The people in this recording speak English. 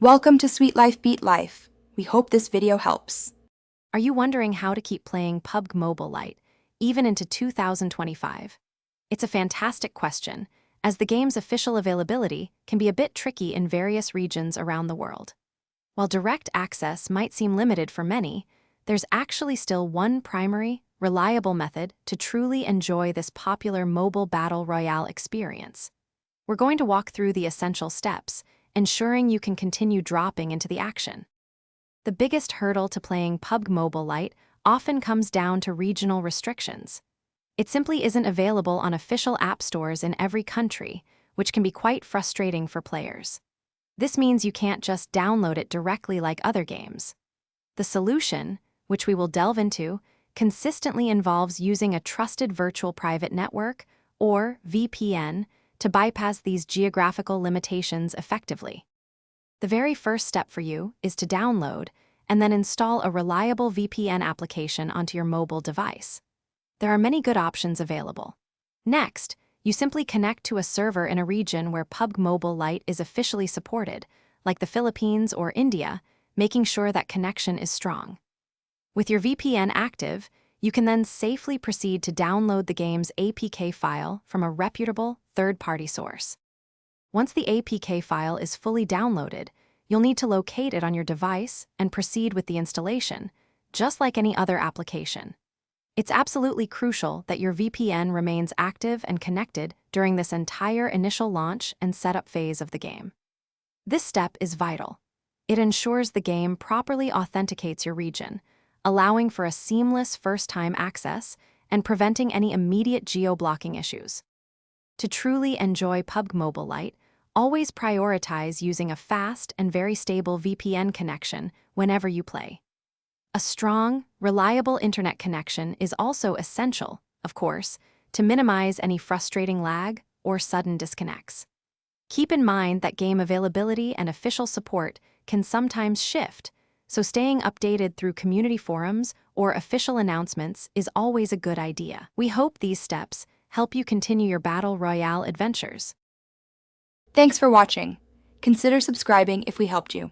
Welcome to Sweet Life Beat Life. We hope this video helps. Are you wondering how to keep playing PUBG Mobile Lite, even into 2025? It's a fantastic question, as the game's official availability can be a bit tricky in various regions around the world. While direct access might seem limited for many, there's actually still one primary, reliable method to truly enjoy this popular mobile battle royale experience. We're going to walk through the essential steps, ensuring you can continue dropping into the action. The biggest hurdle to playing PUBG Mobile Lite often comes down to regional restrictions. It simply isn't available on official app stores in every country, which can be quite frustrating for players. This means you can't just download it directly like other games. The solution, which we will delve into, consistently involves using a trusted virtual private network, or VPN, to bypass these geographical limitations effectively. The very first step for you is to download and then install a reliable VPN application onto your mobile device. There are many good options available. Next, you simply connect to a server in a region where PUBG Mobile Lite is officially supported, like the Philippines or India, making sure that connection is strong. With your VPN active, you can then safely proceed to download the game's APK file from a reputable, third-party source. Once the APK file is fully downloaded, you'll need to locate it on your device and proceed with the installation, just like any other application. It's absolutely crucial that your VPN remains active and connected during this entire initial launch and setup phase of the game. This step is vital. It ensures the game properly authenticates your region, allowing for a seamless first-time access and preventing any immediate geo-blocking issues. To truly enjoy PUBG Mobile Lite, always prioritize using a fast and very stable VPN connection whenever you play. A strong, reliable internet connection is also essential, of course, to minimize any frustrating lag or sudden disconnects. Keep in mind that game availability and official support can sometimes shift, so staying updated through community forums or official announcements is always a good idea. We hope these steps help you continue your Battle Royale adventures. Thanks for watching. Consider subscribing if we helped you.